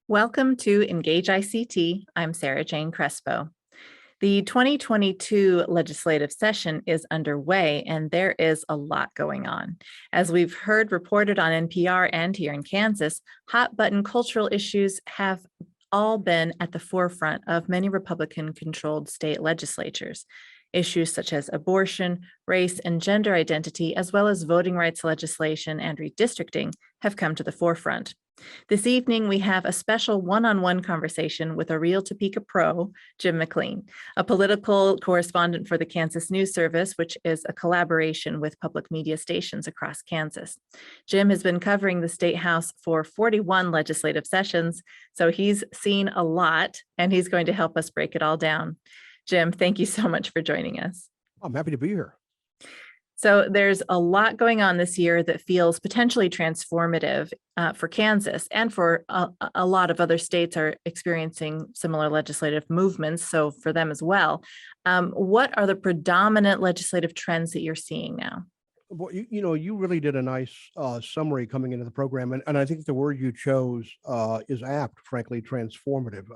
Welcome to Engage ICT. I'm Sarah Jane Crespo. The 2022 legislative session is underway, and there is a lot going on. As we've heard reported on NPR and here in Kansas, hot button cultural issues have all been at the forefront of many Republican controlled state legislatures. Issues such as abortion, race, and gender identity, as well as voting rights legislation and redistricting, have come to the forefront. This evening, we have a special one-on-one conversation with a real Topeka pro, Jim McLean, a political correspondent for the Kansas News Service, which is a collaboration with public media stations across Kansas. Jim has been covering the State House for 41 legislative sessions, so he's seen a lot, and he's going to help us break it all down. Jim, thank you so much for joining us. I'm happy to be here. So there's a lot going on this year that feels potentially transformative for Kansas, and for a lot of other states are experiencing similar legislative movements, so for them as well. What are the predominant legislative trends that you're seeing now? Well, you really did a nice summary coming into the program, and I think the word you chose is apt, frankly, transformative.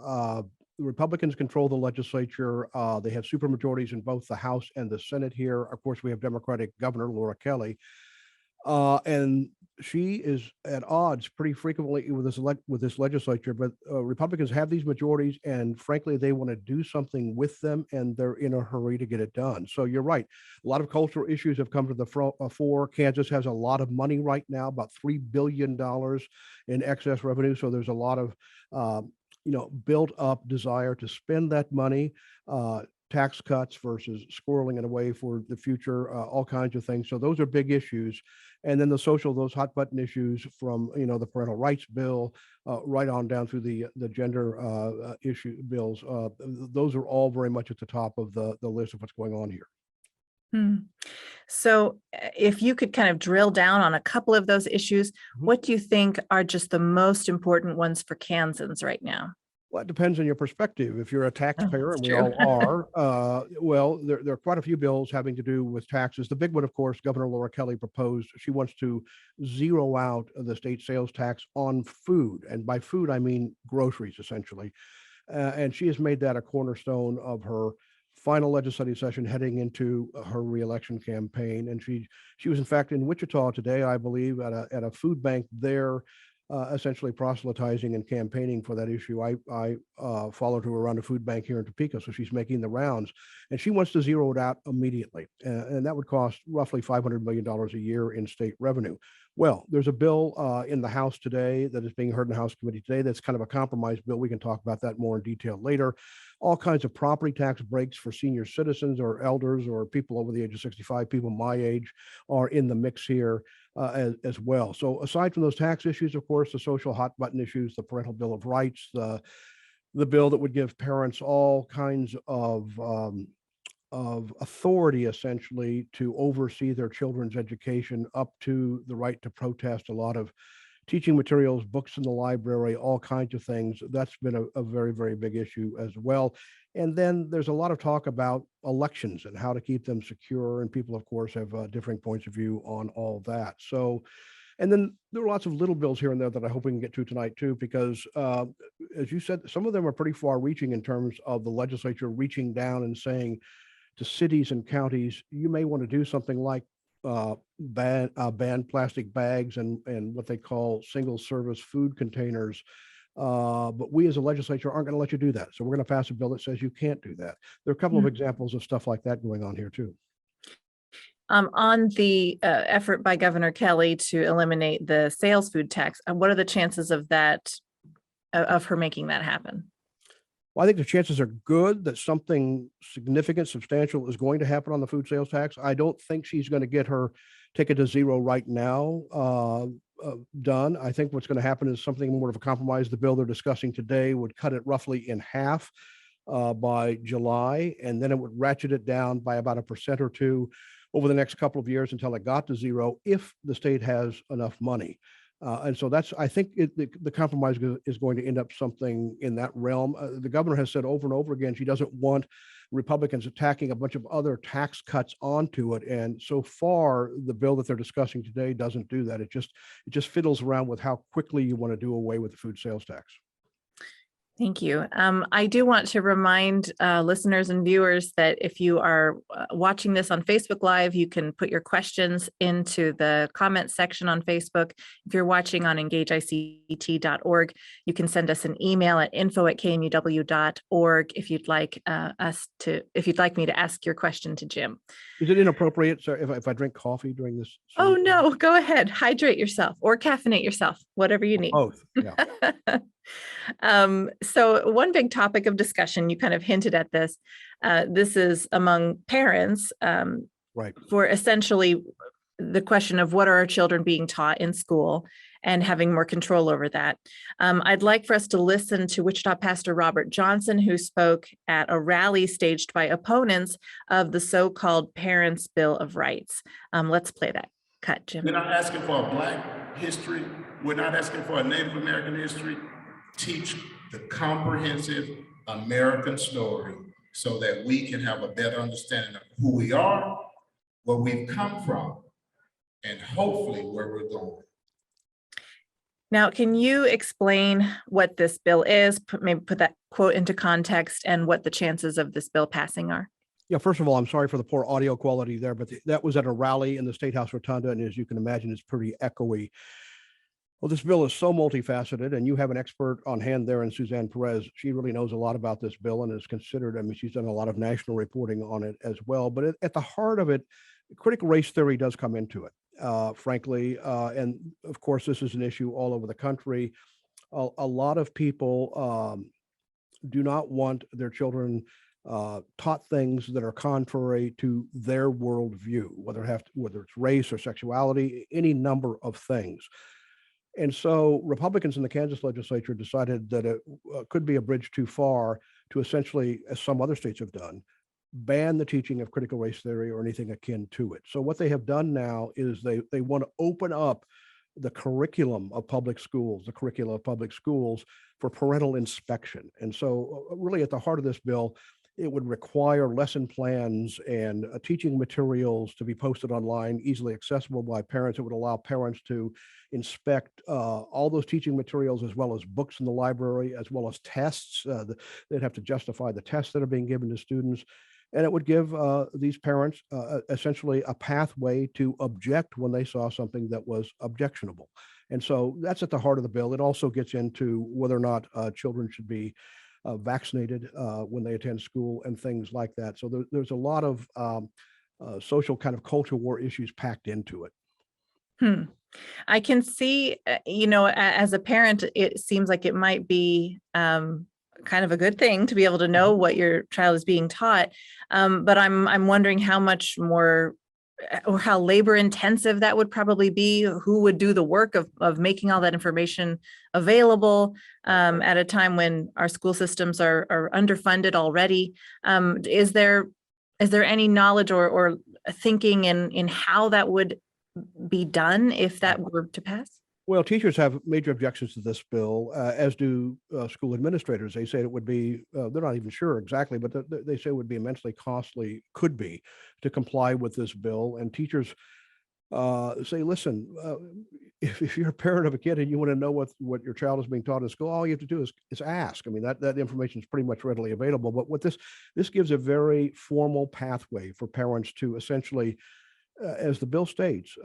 The Republicans control the legislature. They have supermajorities in both the House and the Senate here. Of course, we have Democratic Governor Laura Kelly, and she is at odds pretty frequently with this legislature. But Republicans have these majorities, and frankly, they want to do something with them, and they're in a hurry to get it done. So you're right. A lot of cultural issues have come to the fore. Kansas has a lot of money right now, about $3 billion in excess revenue. So there's a lot of built up desire to spend that money, tax cuts versus squirreling it away for the future, all kinds of things. So those are big issues. And then those hot button issues from, the parental rights bill, right on down through the gender issue bills. Those are all very much at the top of the list of what's going on here. So if you could kind of drill down on a couple of those issues, what do you think are just the most important ones for Kansans right now? Well, it depends on your perspective. If you're a taxpayer, and we true. all are, well, there are quite a few bills having to do with taxes. The big one, of course, Governor Laura Kelly proposed. She wants to zero out the state sales tax on food. And by food, I mean groceries, essentially. And she has made that a cornerstone of her final legislative session heading into her reelection campaign. And she was, in fact, in Wichita today, I believe, at a food bank there, essentially proselytizing and campaigning for that issue. I followed her around a food bank here in Topeka, so she's making the rounds, and she wants to zero it out immediately, and that would cost roughly $500 million a year in state revenue. Well, there's a bill in the House today that is being heard in the House committee today that's kind of a compromise bill. We can talk about that more in detail later. All kinds of property tax breaks for senior citizens or elders or people over the age of 65, people my age, are in the mix here as well. So aside from those tax issues, of course, the social hot button issues, the parental bill of rights, the bill that would give parents all kinds of authority, essentially, to oversee their children's education, up to the right to protest a lot of teaching materials, books in the library, all kinds of things. That's been a very, very big issue as well. And then there's a lot of talk about elections and how to keep them secure. And people, of course, have differing points of view on all that. So, and then there are lots of little bills here and there that I hope we can get to tonight too, because as you said, some of them are pretty far reaching in terms of the legislature reaching down and saying to cities and counties, you may want to do something like ban plastic bags and what they call single service food containers. But we as a legislature aren't going to let you do that. So we're going to pass a bill that says you can't do that. There are a couple of examples of stuff like that going on here too. On the effort by Governor Kelly to eliminate the sales food tax, what are the chances of that, of her making that happen? Well, I think the chances are good that something significant, substantial is going to happen on the food sales tax. I don't think she's going to get her ticket to zero right now done. I think what's going to happen is something more of a compromise. The bill they're discussing today would cut it roughly in half by July, and then it would ratchet it down by about 1% or 2% over the next couple of years until it got to zero, if the state has enough money. And so I think the compromise is going to end up something in that realm. The governor has said over and over again, she doesn't want Republicans attacking a bunch of other tax cuts onto it. And so far, the bill that they're discussing today doesn't do that. It just fiddles around with how quickly you want to do away with the food sales tax. Thank you. I do want to remind listeners and viewers that if you are watching this on Facebook Live, you can put your questions into the comment section on Facebook. If you're watching on engageict.org, you can send us an email at info@kmuw.org if you'd like me to ask your question to Jim. Is it inappropriate, sir, if I drink coffee during this? Oh, no, go ahead. Hydrate yourself or caffeinate yourself, whatever you need. Both, yeah. So one big topic of discussion, you kind of hinted at this. This is among parents Right. for essentially the question of what are our children being taught in school and having more control over that. I'd like for us to listen to Wichita Pastor Robert Johnson, who spoke at a rally staged by opponents of the so-called Parents' Bill of Rights. Let's play that cut, Jim. We're not asking for a Black history. We're not asking for a Native American history. Teach the comprehensive American story so that we can have a better understanding of who we are, where we've come from, and hopefully where we're going. Now, can you explain what this bill is, maybe put that quote into context and what the chances of this bill passing are? Yeah, first of all, I'm sorry for the poor audio quality there, but that was at a rally in the State House Rotunda, and as you can imagine, it's pretty echoey. Well, this bill is so multifaceted, and you have an expert on hand there in Suzanne Perez. She really knows a lot about this bill and is considered, I mean, she's done a lot of national reporting on it as well. But at the heart of it, critical race theory does come into it, frankly. And of course, this is an issue all over the country. A lot of people do not want their children taught things that are contrary to their worldview, whether it's race or sexuality, any number of things. And so Republicans in the Kansas legislature decided that it could be a bridge too far to essentially, as some other states have done, ban the teaching of critical race theory or anything akin to it. So what they have done now is they want to open up the curriculum of public schools, for parental inspection. And so really at the heart of this bill, it would require lesson plans and teaching materials to be posted online, easily accessible by parents. It would allow parents to inspect all those teaching materials, as well as books in the library, as well as tests. They'd have to justify the tests that are being given to students. And it would give these parents essentially a pathway to object when they saw something that was objectionable. And so that's at the heart of the bill. It also gets into whether or not children should be vaccinated when they attend school and things like that. So there's a lot of social kind of culture war issues packed into it. I can see, as a parent, it seems like it might be kind of a good thing to be able to know what your child is being taught. But I'm wondering how much more or how labor intensive that would probably be. Who would do the work of making all that information available at a time when our school systems are underfunded already? Is there any knowledge or thinking in how that would be done if that were to pass? Well, teachers have major objections to this bill, as do school administrators. They say it would be, they're not even sure exactly, but they say it would be immensely costly, could be, to comply with this bill. And teachers say, listen, if you're a parent of a kid and you want to know what your child is being taught in school, all you have to do is ask. I mean, that information is pretty much readily available. But what this gives a very formal pathway for parents to essentially, as the bill states,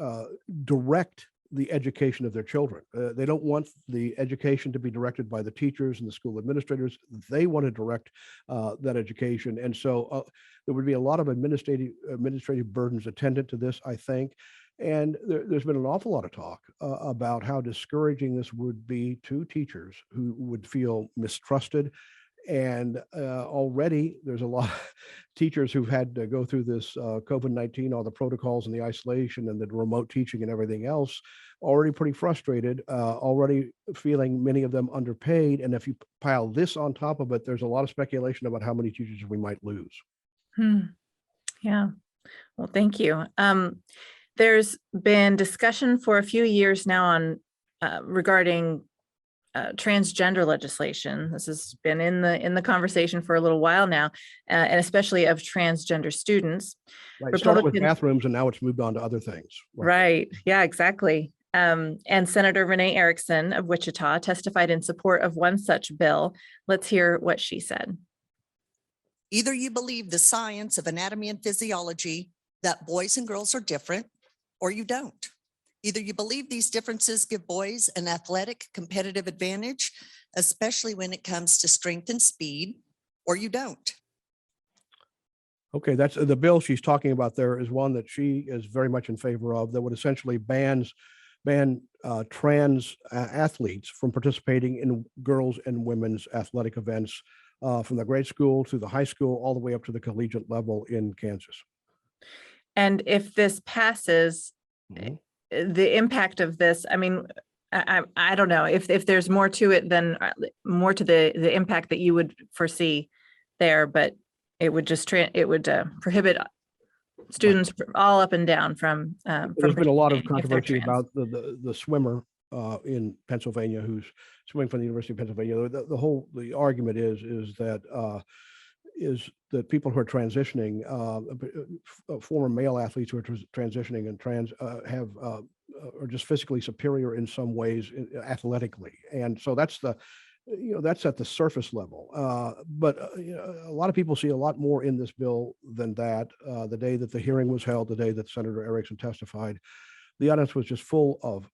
direct the education of their children. They don't want the education to be directed by the teachers and the school administrators. They want to direct that education. And so there would be a lot of administrative burdens attendant to this, I think. And there's been an awful lot of talk about how discouraging this would be to teachers who would feel mistrusted. And already there's a lot of teachers who've had to go through this COVID-19, all the protocols and the isolation and the remote teaching and everything else, already pretty frustrated, already feeling many of them underpaid. And if you pile this on top of it, there's a lot of speculation about how many teachers we might lose. Yeah. Well, thank you. There's been discussion for a few years now on regarding transgender legislation. This has been in the conversation for a little while now, and especially of transgender students. Right. It started with bathrooms, and now it's moved on to other things. Right. Yeah, exactly. And Senator Renee Erickson of Wichita testified in support of one such bill. Let's hear what she said. Either you believe the science of anatomy and physiology that boys and girls are different, or you don't. Either you believe these differences give boys an athletic competitive advantage, especially when it comes to strength and speed, or you don't. Okay, that's the bill she's talking about. There is one that she is very much in favor of that would essentially ban trans athletes from participating in girls and women's athletic events from the grade school to the high school, all the way up to the collegiate level in Kansas. And if this passes, Mhm. the impact of this, I mean, I don't know if there's more to it than more to the impact that you would foresee there, but it would just prohibit students all up and down from. There's been a lot of participating if they're controversy trans. about the swimmer in Pennsylvania who's swimming from the University of Pennsylvania. The argument is that people who are transitioning, former male athletes who are transitioning and are just physically superior in some ways athletically, and so that's at the surface level. But a lot of people see a lot more in this bill than that. The day that the hearing was held, the day that Senator Erickson testified, the audience was just full of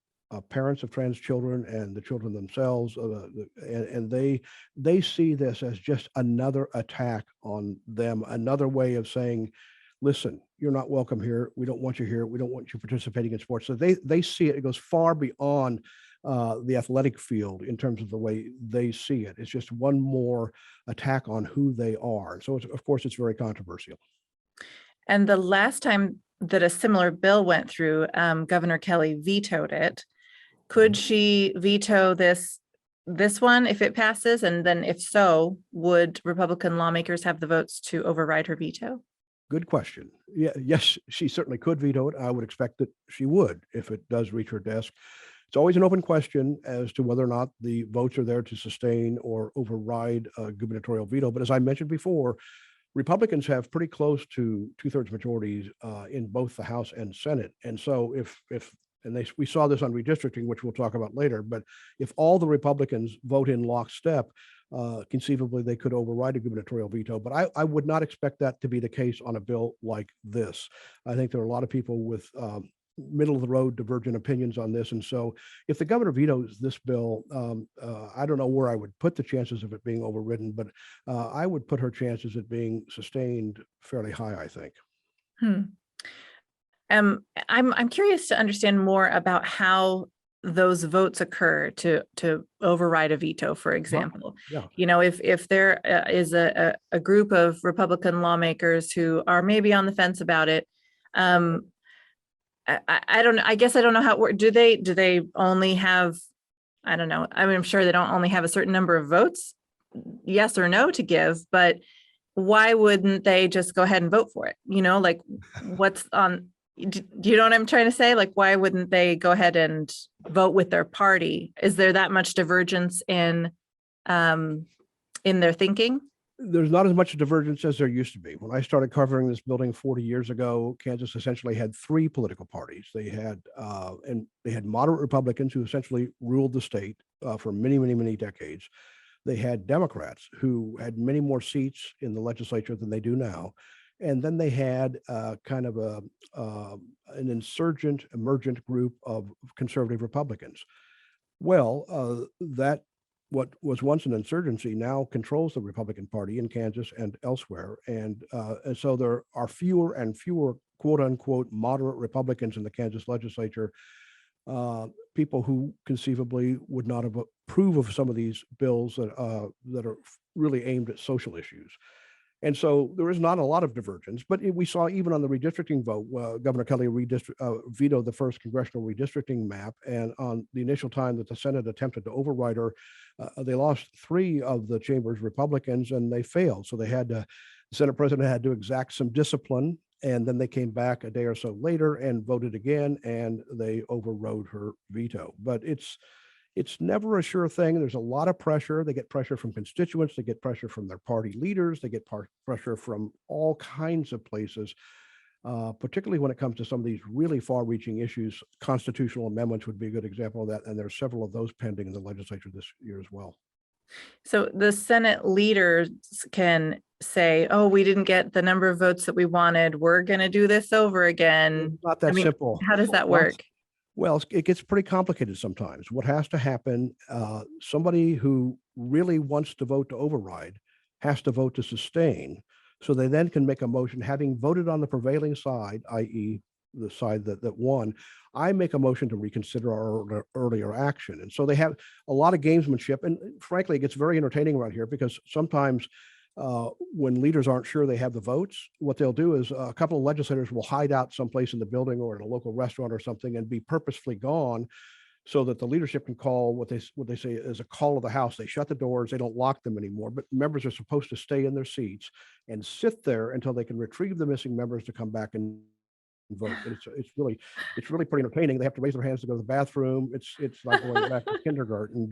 parents of trans children and the children themselves, and they see this as just another attack on them, another way of saying, listen, you're not welcome here. We don't want you here. We don't want you participating in sports. So they see it. It goes far beyond the athletic field in terms of the way they see it. It's just one more attack on who they are. So of course, it's very controversial. And the last time that a similar bill went through, Governor Kelly vetoed it. Could she veto this one if it passes? And then if so, would Republican lawmakers have the votes to override her veto? Good question. Yeah, yes, she certainly could veto it. I would expect that she would if it does reach her desk. It's always an open question as to whether or not the votes are there to sustain or override a gubernatorial veto. But as I mentioned before, Republicans have pretty close to 2/3 majorities in both the House and Senate. And so we saw this on redistricting, which we'll talk about later, but if all the Republicans vote in lockstep, conceivably they could override a gubernatorial veto. But I would not expect that to be the case on a bill like this. I think there are a lot of people with middle of the road divergent opinions on this. And so if the governor vetoes this bill, I don't know where I would put the chances of it being overridden, but I would put her chances at being sustained fairly high, I think. I'm curious to understand more about how those votes occur to override a veto, for example. Yeah. If there is a group of Republican lawmakers who are maybe on the fence about it, I don't know. I guess I don't know how it works. Do they only have, I don't know. I mean, I'm sure they don't only have a certain number of votes, yes or no, to give, but why wouldn't they just go ahead and vote for it? Like what's on, do you know what I'm trying to say? Like, why wouldn't they go ahead and vote with their party? Is there that much divergence in their thinking? There's not as much divergence as there used to be. When I started covering this building 40 years ago, Kansas essentially had three political parties. They had moderate Republicans who essentially ruled the state for many, many, many decades. They had Democrats who had many more seats in the legislature than they do now. And then they had kind of an insurgent, emergent group of conservative Republicans. Well, that what was once an insurgency now controls the Republican Party in Kansas and elsewhere. And so there are fewer and fewer quote unquote moderate Republicans in the Kansas legislature, people who conceivably would not have approved of some of these bills that are really aimed at social issues. And so there is not a lot of divergence, but we saw even on the redistricting vote, Governor Kelly vetoed the first congressional redistricting map. And on the initial time that the Senate attempted to override her, they lost 3 of the chamber's Republicans and they failed. So the Senate president had to exact some discipline. And then they came back a day or so later and voted again, and they overrode her veto. But it's never a sure thing. There's a lot of pressure. They get pressure from constituents. They get pressure from their party leaders. They get pressure from all kinds of places. particularly when it comes to some of these really far-reaching issues. Constitutional amendments would be a good example of that, and there are several of those pending in the legislature this year as well. So the Senate leaders can say, oh, we didn't get the number of votes that we wanted. We're going to do this over again. It's not that simple. How does that Well, work? Well, it gets pretty complicated sometimes. What has to happen, somebody who really wants to vote to override has to vote to sustain. So they then can make a motion, having voted on the prevailing side, i.e. the side that won, I make a motion to reconsider our earlier action. And so they have a lot of gamesmanship. And frankly, it gets very entertaining around here because sometimes when leaders aren't sure they have the votes, what they'll do is a couple of legislators will hide out someplace in the building or at a local restaurant or something and be purposefully gone so that the leadership can call what they say is a call of the House. They shut the doors, they don't lock them anymore, but members are supposed to stay in their seats and sit there until they can retrieve the missing members to come back and vote. It's really pretty entertaining. They have to raise their hands to go to the bathroom. It's like going back to kindergarten.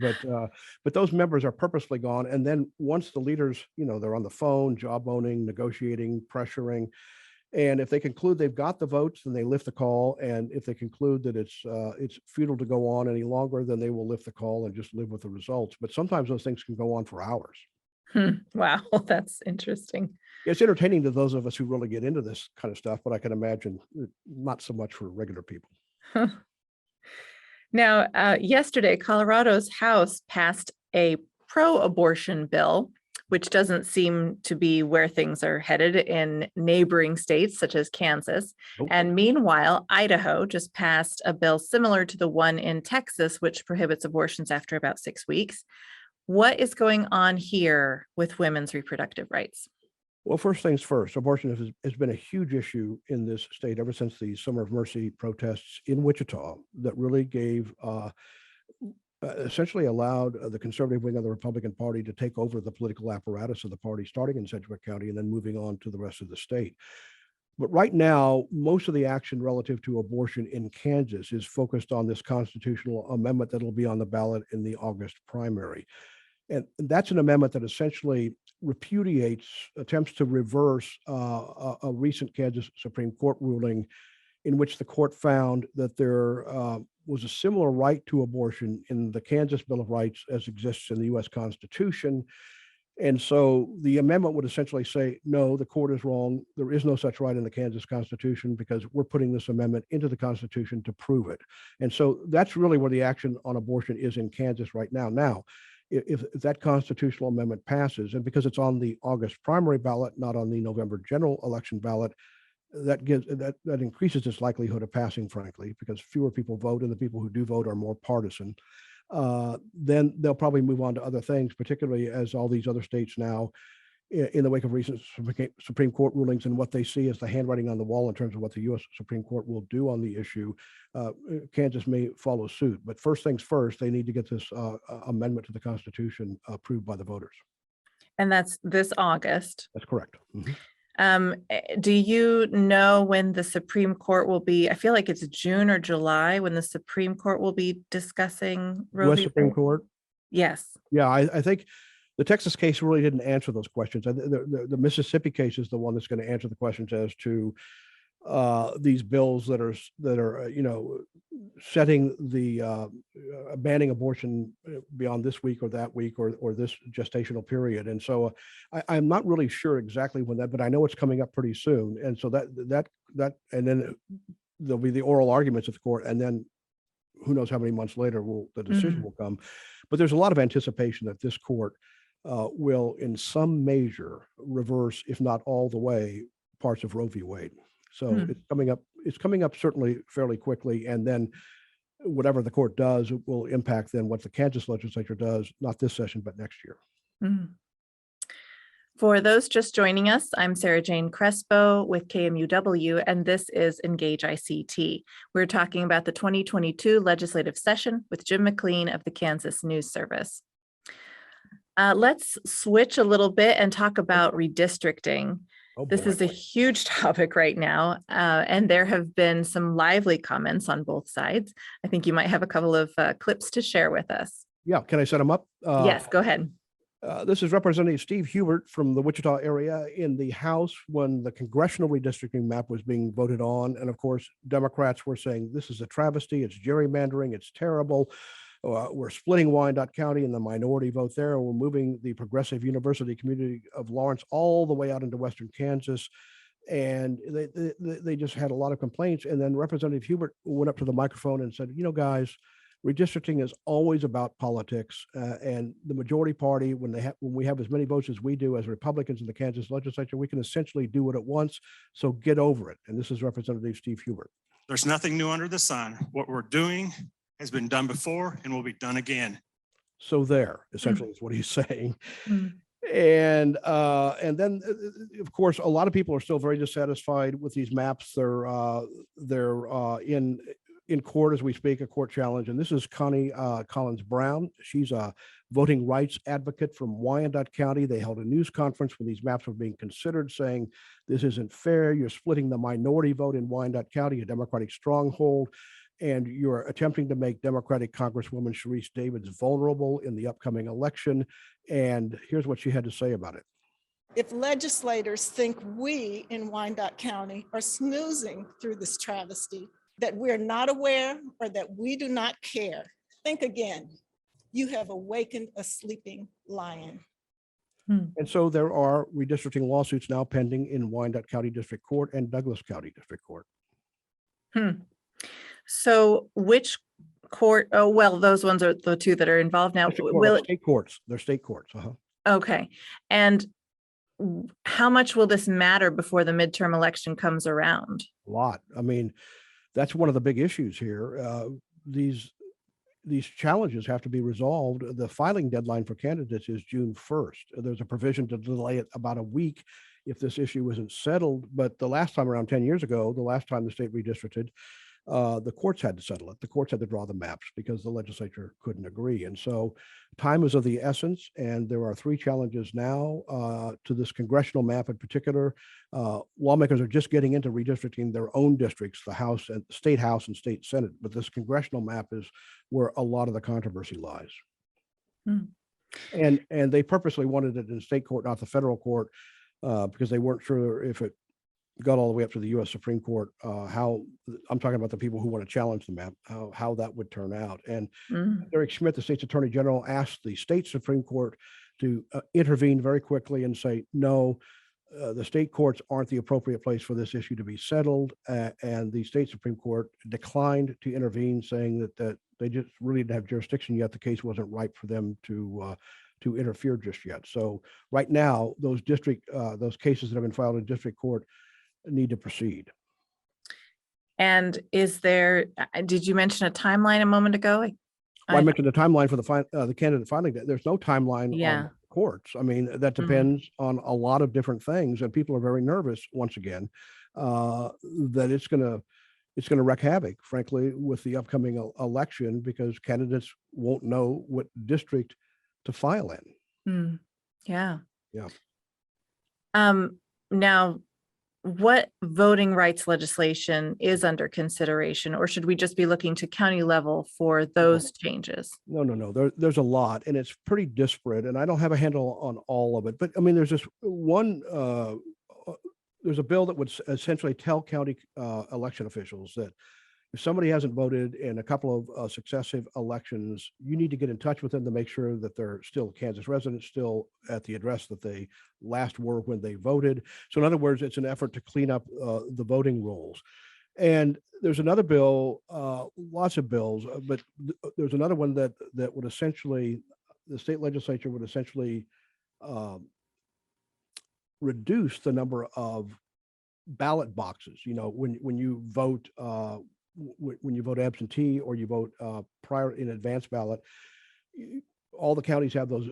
But those members are purposely gone. And then once the leaders, they're on the phone, jawboning, negotiating, pressuring. And if they conclude they've got the votes, then they lift the call. And if they conclude that it's futile to go on any longer, then they will lift the call and just live with the results. But sometimes those things can go on for hours. Wow, that's interesting. It's entertaining to those of us who really get into this kind of stuff, but I can imagine not so much for regular people. Now, yesterday, Colorado's House passed a pro-abortion bill, which doesn't seem to be where things are headed in neighboring states such as Kansas. Nope. And meanwhile, Idaho just passed a bill similar to the one in Texas, which prohibits abortions after about 6 weeks. What is going on here with women's reproductive rights? Well, first things first, abortion has been a huge issue in this state ever since the Summer of Mercy protests in Wichita that really gave, essentially allowed the conservative wing of the Republican Party to take over the political apparatus of the party, starting in Sedgwick County and then moving on to the rest of the state. But right now, most of the action relative to abortion in Kansas is focused on this constitutional amendment that'll be on the ballot in the August primary. And that's an amendment that essentially repudiates attempts to reverse a recent Kansas Supreme Court ruling in which the court found that there was a similar right to abortion in the Kansas Bill of Rights as exists in the U.S. Constitution. And so the amendment would essentially say, no, the court is wrong. There is no such right in the Kansas Constitution because we're putting this amendment into the Constitution to prove it. And so that's really where the action on abortion is in Kansas right now. Now, if that constitutional amendment passes, and because it's on the August primary ballot, not on the November general election ballot, that increases its likelihood of passing, frankly, because fewer people vote and the people who do vote are more partisan. Then they'll probably move on to other things, particularly as all these other states now, in the wake of recent Supreme Court rulings and what they see as the handwriting on the wall in terms of what the U.S. Supreme Court will do on the issue, Kansas may follow suit. But first things first, they need to get this amendment to the Constitution approved by the voters. And that's this August. That's correct. Mm-hmm. Do you know when the Supreme Court will be? I feel like it's June or July when the Supreme Court will be discussing Roe U.S. v. Supreme Wade? Court? Yes. Yeah, I think the Texas case really didn't answer those questions. The Mississippi case is the one that's going to answer the questions as to these bills that are setting the banning abortion beyond this week or that week or this gestational period. And so I'm not really sure exactly when that, but I know it's coming up pretty soon. And so that and then there'll be the oral arguments at the court, and then who knows how many months later the decision will come. But there's a lot of anticipation that this court will in some measure reverse, if not all the way, parts of Roe v. Wade. So it's coming up certainly fairly quickly. And then whatever the court does, it will impact then what the Kansas legislature does, not this session, but next year. For those just joining us, I'm Sarah Jane Crespo with KMUW, and this is Engage ICT. We're talking about the 2022 legislative session with Jim McLean of the Kansas News Service. Let's switch a little bit and talk about redistricting. This is a huge topic right now, and there have been some lively comments on both sides. I think you might have a couple of clips to share with us. Yeah, can I set them up? Yes, go ahead. This is Representative Steve Hubert from the Wichita area in the House when the congressional redistricting map was being voted on. And of course, Democrats were saying, this is a travesty, it's gerrymandering, it's terrible. We're splitting Wyandotte County in the minority vote there. And we're moving the progressive university community of Lawrence all the way out into Western Kansas. And they just had a lot of complaints. And then Representative Hubert went up to the microphone and said, you know, guys, redistricting is always about politics, and the majority party, when we have as many votes as we do as Republicans in the Kansas legislature, we can essentially do it at once. So get over it. And this is Representative Steve Hubert. There's nothing new under the sun. What we're doing has been done before and will be done again. So there, essentially, is what he's saying. Mm. And then, of course, a lot of people are still very dissatisfied with these maps. They're in court as we speak, a court challenge. And this is Connie Collins Brown. She's a voting rights advocate from Wyandotte County. They held a news conference when these maps were being considered, saying this isn't fair. You're splitting the minority vote in Wyandotte County, a Democratic stronghold, and you're attempting to make Democratic Congresswoman Sharice Davids vulnerable in the upcoming election. And here's what she had to say about it. If legislators think we in Wyandotte County are snoozing through this travesty, that we're not aware or that we do not care, think again. You have awakened a sleeping lion. And so there are redistricting lawsuits now pending in Wyandotte County District Court and Douglas County District Court. So which court? Oh, well, those ones are the two that are involved now. Will it? State courts. They're state courts. Okay. And how much will this matter before the midterm election comes around? A lot. I mean, that's one of the big issues here. These challenges have to be resolved. The filing deadline for candidates is June 1st. There's a provision to delay it about a week if this issue isn't settled. But the last time around 10 years ago, the last time the state redistricted, the courts had to settle it. The courts had to draw the maps because the legislature couldn't agree. And so time is of the essence. And there are three challenges now to this congressional map in particular. Lawmakers are just getting into redistricting their own districts, the House and State House and State Senate. But this congressional map is where a lot of the controversy lies. And they purposely wanted it in state court, not the federal court, because they weren't sure if it got all the way up to the U.S. Supreme Court, how I'm talking about the people who want to challenge the map, how that would turn out. And Eric Schmidt, the state's attorney general, asked the state Supreme Court to intervene very quickly and say, no, the state courts aren't the appropriate place for this issue to be settled. And the state Supreme Court declined to intervene, saying that they just really didn't have jurisdiction yet. The case wasn't ripe for them to interfere just yet. So right now, those cases that have been filed in district court need to proceed. And did you mention a timeline a moment ago? I mentioned the timeline for the candidate filing. There's no timeline on courts. I mean, that depends on a lot of different things, and people are very nervous once again that it's going to wreak havoc, frankly, with the upcoming election, because candidates won't know what district to file in. Yeah. Now, what voting rights legislation is under consideration, or should we just be looking to county level for those changes? No. There's a lot, and it's pretty disparate, and I don't have a handle on all of it. But I mean, there's this one. There's a bill that would essentially tell county election officials that if somebody hasn't voted in a couple of successive elections, you need to get in touch with them to make sure that they're still Kansas residents, still at the address that they last were when they voted. So in other words, it's an effort to clean up the voting rolls. And there's another bill, lots of bills, but there's another one that would essentially, the state legislature would essentially reduce the number of ballot boxes. You know, when you vote, when you vote absentee or you vote prior in advance ballot, all the counties have those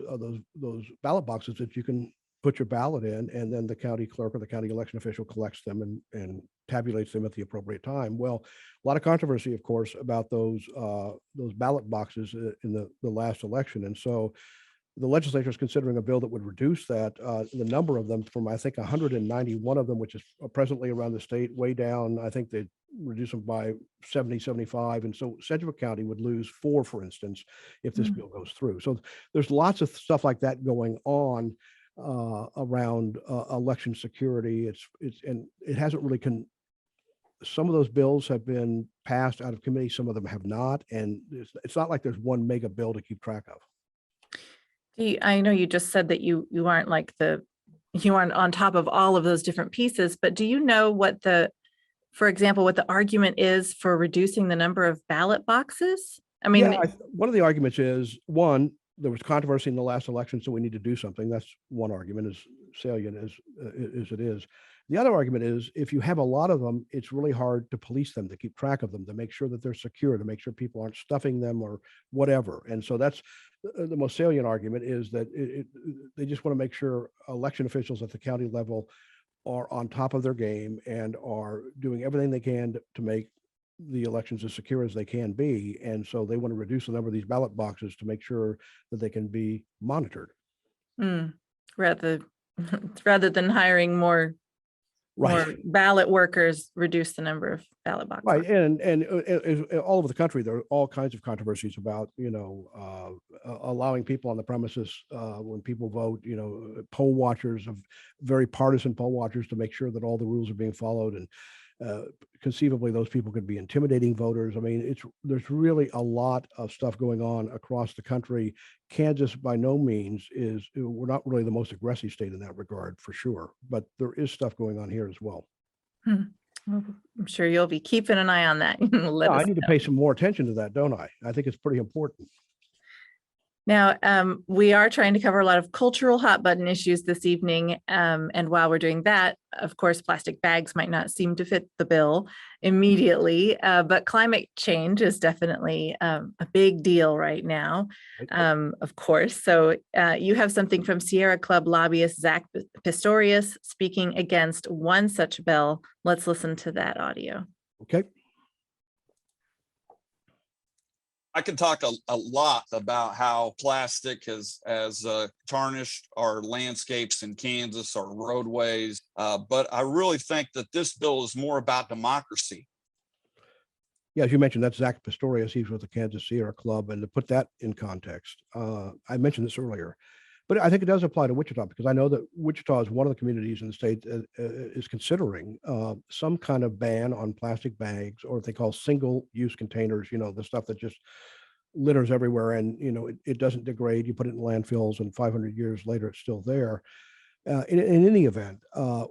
ballot boxes that you can put your ballot in, and then the county clerk or the county election official collects them and tabulates them at the appropriate time. Well, a lot of controversy, of course, about those ballot boxes in the last election, and so the legislature is considering a bill that would reduce that, the number of them from, I think, 191 of them, which is presently around the state, way down. I think they reduce them by 70, 75. And so Sedgwick County would lose 4, for instance, if this bill goes through. So there's lots of stuff like that going on around election security. And it hasn't really some of those bills have been passed out of committee, some of them have not. And it's not like there's one mega bill to keep track of. I know you just said that you aren't you aren't on top of all of those different pieces, but do you know what for example, what the argument is for reducing the number of ballot boxes? I mean, Yeah, one of the arguments is, one, there was controversy in the last election, so we need to do something. That's one argument, as salient as it is. The other argument is, if you have a lot of them, it's really hard to police them, to keep track of them, to make sure that they're secure, to make sure people aren't stuffing them or whatever. And so that's the most salient argument, is that they just want to make sure election officials at the county level are on top of their game and are doing everything they can to make the elections as secure as they can be. And so they want to reduce the number of these ballot boxes to make sure that they can be monitored. rather than hiring more ballot workers, reduce the number of ballot boxes. Right. And all over the country, there are all kinds of controversies about, allowing people on the premises when people vote, poll watchers, of very partisan poll watchers, to make sure that all the rules are being followed. And conceivably, those people could be intimidating voters. I mean, there's really a lot of stuff going on across the country. Kansas, by no means, we're not really the most aggressive state in that regard, for sure. But there is stuff going on here as well. Well, I'm sure you'll be keeping an eye on that. I need to pay some more attention to that, don't I? I think it's pretty important. Now, we are trying to cover a lot of cultural hot button issues this evening. And while we're doing that, of course, plastic bags might not seem to fit the bill immediately, but climate change is definitely a big deal right now, of course. So you have something from Sierra Club lobbyist Zach Pistorius speaking against one such bill. Let's listen to that audio. Okay. I can talk a lot about how plastic has tarnished our landscapes in Kansas, our roadways, but I really think that this bill is more about democracy. Yeah, as you mentioned, that's Zach Pistorius. He's with the Kansas Sierra Club. And to put that in context, I mentioned this earlier, but I think it does apply to Wichita, because I know that Wichita is one of the communities in the state that is considering some kind of ban on plastic bags, or what they call single-use containers, the stuff that just litters everywhere and, it doesn't degrade. You put it in landfills and 500 years later, it's still there. In any event,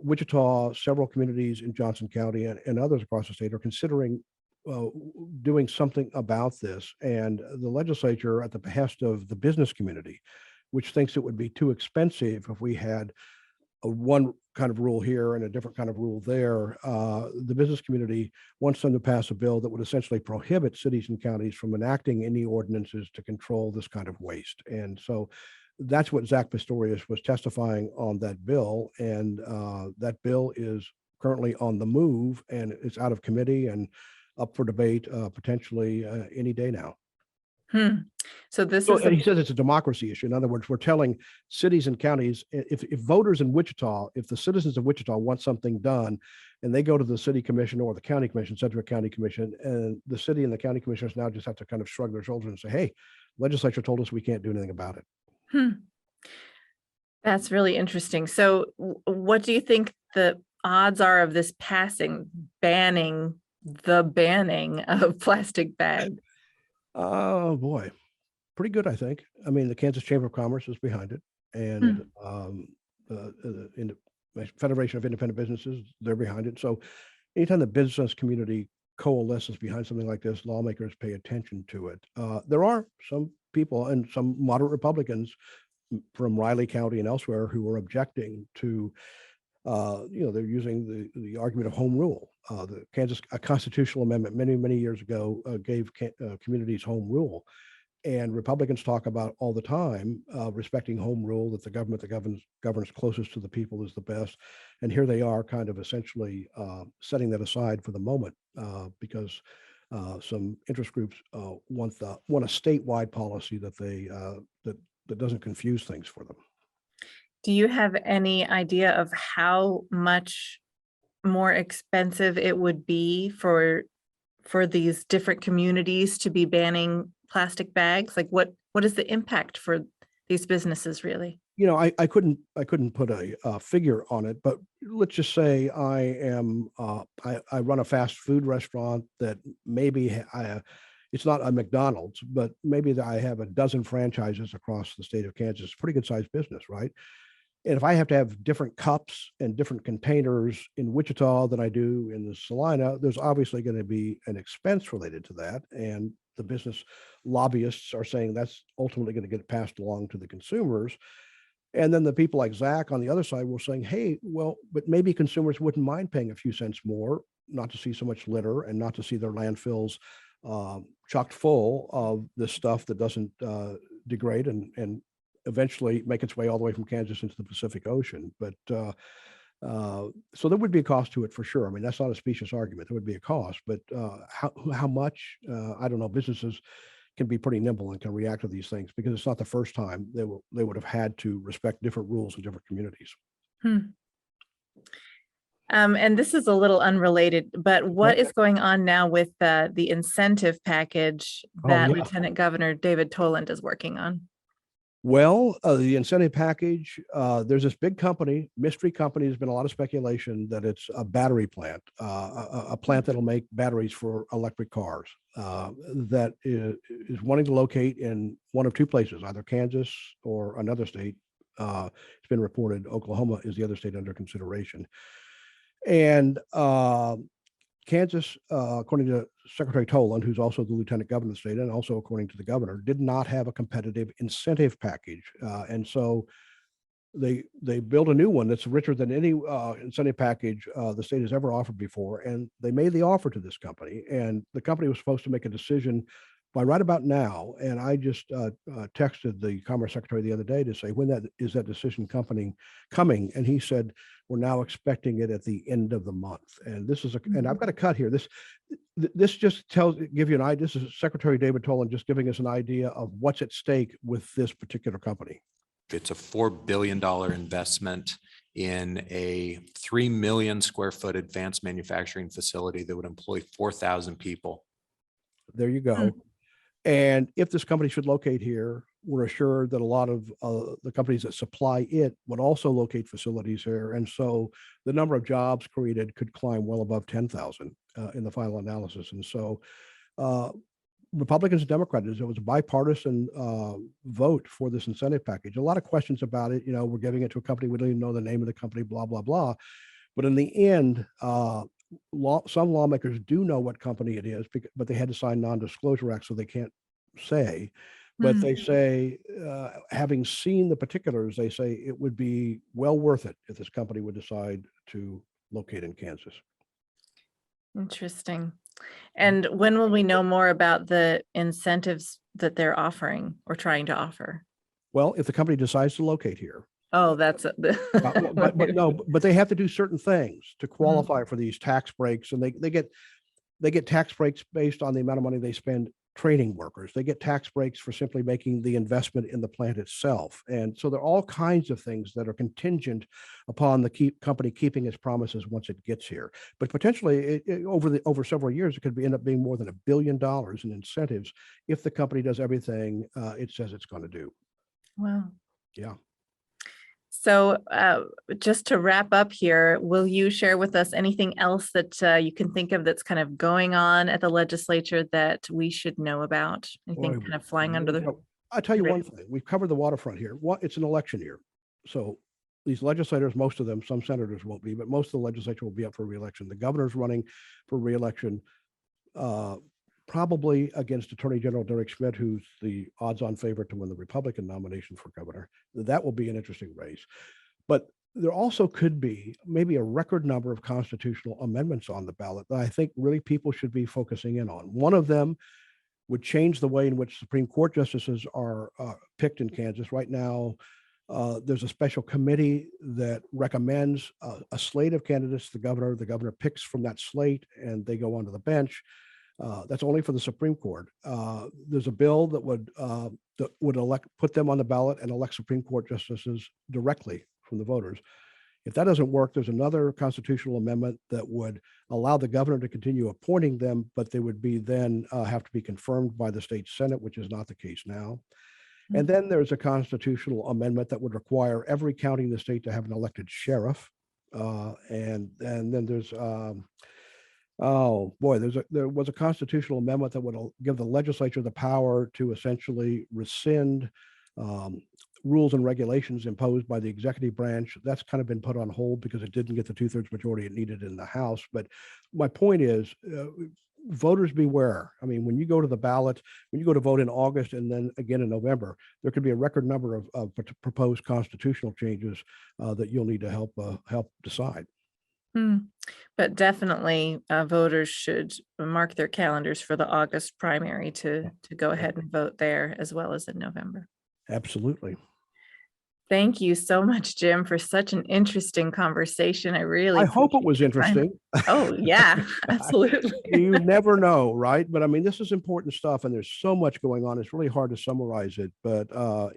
Wichita, several communities in Johnson County and others across the state are considering doing something about this. And the legislature, at the behest of the business community, which thinks it would be too expensive if we had one kind of rule here and a different kind of rule there, the business community wants them to pass a bill that would essentially prohibit cities and counties from enacting any ordinances to control this kind of waste. And so that's what Zach Pistorius was testifying on, that bill. And that bill is currently on the move, and it's out of committee and up for debate potentially any day now. So this is. He says it's a democracy issue. In other words, we're telling cities and counties, if voters in Wichita, if the citizens of Wichita want something done, and they go to the city commission or the county commission, Sedgwick County Commission, and the city and the county commissioners now just have to kind of shrug their shoulders and say, "Hey, legislature told us we can't do anything about it." That's really interesting. So, what do you think the odds are of this passing, banning of plastic bags? Oh boy, pretty good, I think. I mean, the Kansas Chamber of Commerce is behind it, and in the Federation of Independent Businesses, they're behind it. So anytime the business community coalesces behind something like this, lawmakers pay attention to it. There are some people and some moderate Republicans from Riley County and elsewhere who are objecting to, they're using the argument of home rule. The Kansas constitutional amendment many years ago gave communities home rule, and Republicans talk about all the time respecting home rule, that the government that governs closest to the people is the best. And here they are, kind of essentially setting that aside for the moment because some interest groups want a statewide policy that doesn't confuse things for them. Do you have any idea of how much more expensive it would be for these different communities to be banning plastic bags? Like what is the impact for these businesses really? You know, I couldn't put a figure on it, but let's just say I run a fast food restaurant that maybe it's not a McDonald's, but maybe that I have a dozen franchises across the state of Kansas. Pretty good sized business, right? And if I have to have different cups and different containers in Wichita than I do in the Salina, there's obviously going to be an expense related to that. And the business lobbyists are saying that's ultimately going to get passed along to the consumers. And then the people like Zach on the other side were saying, hey, well, but maybe consumers wouldn't mind paying a few cents more, not to see so much litter and not to see their landfills chocked full of this stuff that doesn't degrade and eventually make its way all the way from Kansas into the Pacific Ocean. But so there would be a cost to it for sure. I mean, that's not a specious argument. There would be a cost, but how much? I don't know. Businesses can be pretty nimble and can react to these things because it's not the first time they would have had to respect different rules in different communities. And this is a little unrelated, but what is going on now with the incentive package that Lieutenant Governor David Toland is working on? Well, the incentive package, there's this big company, mystery company. There's been a lot of speculation that it's a battery plant, a plant that'll make batteries for electric cars that is wanting to locate in one of two places, either Kansas or another state. It's been reported Oklahoma is the other state under consideration. And Kansas, according to Secretary Toland, who's also the lieutenant governor of the state, and also according to the governor, did not have a competitive incentive package. And so they built a new one that's richer than any incentive package the state has ever offered before. And they made the offer to this company, and the company was supposed to make a decision by right about now. And I just texted the Commerce Secretary the other day to say, when is that decision coming? And he said, we're now expecting it at the end of the month. And this is and I've got a cut here. This just give you an idea. This is Secretary David Toland just giving us an idea of what's at stake with this particular company. It's a $4 billion investment in a 3 million square foot advanced manufacturing facility that would employ 4,000 people. There you go. And if this company should locate here, we're assured that a lot of the companies that supply it would also locate facilities here. And so the number of jobs created could climb well above 10,000 in the final analysis. And so Republicans and Democrats, it was a bipartisan vote for this incentive package. A lot of questions about it. You know, we're giving it to a company, we don't even know the name of the company, blah, blah, blah. But in the end, some lawmakers do know what company it is, but they had to sign non-disclosure act, so they can't say. But they say, having seen the particulars, they say it would be well worth it if this company would decide to locate in Kansas. Interesting. And when will we know more about the incentives that they're offering or trying to offer? Well, if the company decides to locate here. Oh, that's but they have to do certain things to qualify for these tax breaks, and they get tax breaks based on the amount of money they spend training workers. They get tax breaks for simply making the investment in the plant itself. And so there are all kinds of things that are contingent upon the company keeping its promises once it gets here. But potentially over several years, it could end up being more than $1 billion in incentives if the company does everything it says it's going to do. Wow. Yeah. So just to wrap up here, will you share with us anything else that you can think of that's kind of going on at the legislature that we should know about? Anything kind of flying under the... I'll tell you one thing. We've covered the waterfront here. It's an election year. So these legislators, most of them, some senators won't be, but most of the legislature will be up for re-election. The governor's running for re-election, probably against Attorney General Derek Schmidt, who's the odds-on favorite to win the Republican nomination for governor. That will be an interesting race. But there also could be maybe a record number of constitutional amendments on the ballot that I think really people should be focusing in on. One of them would change the way in which Supreme Court justices are picked in Kansas. Right now, there's a special committee that recommends a slate of candidates to the governor. The governor picks from that slate and they go onto the bench. That's only for the Supreme Court. There's a bill that would that would put them on the ballot and elect Supreme Court justices directly from the voters. If that doesn't work, there's another constitutional amendment that would allow the governor to continue appointing them, but they would be then have to be confirmed by the state Senate, which is not the case now. And then there's a constitutional amendment that would require every county in the state to have an elected sheriff. And then there's there was a constitutional amendment that would give the legislature the power to essentially rescind rules and regulations imposed by the executive branch. That's kind of been put on hold because it didn't get the 2/3 majority it needed in the House. But my point is, voters beware. I mean, when you go to the ballot, when you go to vote in August and then again in November, there could be a record number of proposed constitutional changes that you'll need to help decide. But definitely voters should mark their calendars for the August primary to go ahead and vote there as well as in November. Absolutely. Thank you so much, Jim, for such an interesting conversation. I hope it appreciate was your time. interesting. Oh, yeah, absolutely. You never know, right? But I mean, this is important stuff, and there's so much going on. It's really hard to summarize it. But I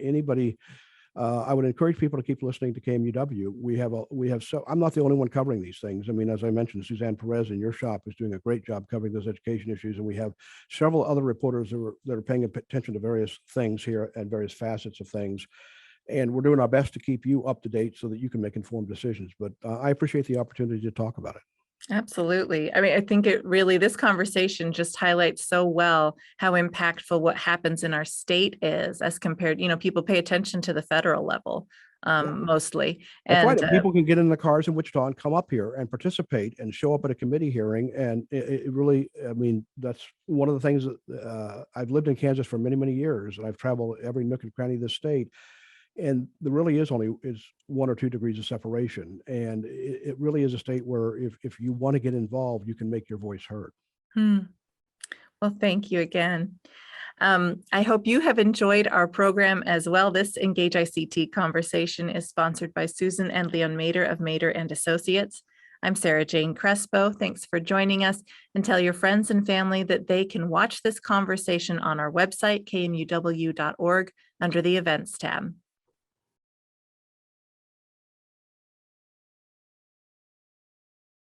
would encourage people to keep listening to KMUW. I'm not the only one covering these things. I mean, as I mentioned, Suzanne Perez in your shop is doing a great job covering those education issues, and we have several other reporters that are paying attention to various things here and various facets of things. And we're doing our best to keep you up to date so that you can make informed decisions. But I appreciate the opportunity to talk about it. Absolutely. I mean, I think this conversation just highlights so well how impactful what happens in our state is as compared, people pay attention to the federal level mostly. That's right. And people can get in the cars in Wichita and come up here and participate and show up at a committee hearing. And it really, I mean, that's one of the things that I've lived in Kansas for many, many years, and I've traveled every nook and cranny of the state. And there really is 1 or 2 degrees of separation. And it really is a state where if you want to get involved, you can make your voice heard. Well, thank you again. I hope you have enjoyed our program as well. This Engage ICT conversation is sponsored by Susan and Leon Mader of Mader and Associates. I'm Sarah Jane Crespo. Thanks for joining us, and tell your friends and family that they can watch this conversation on our website, kmuw.org, under the events tab.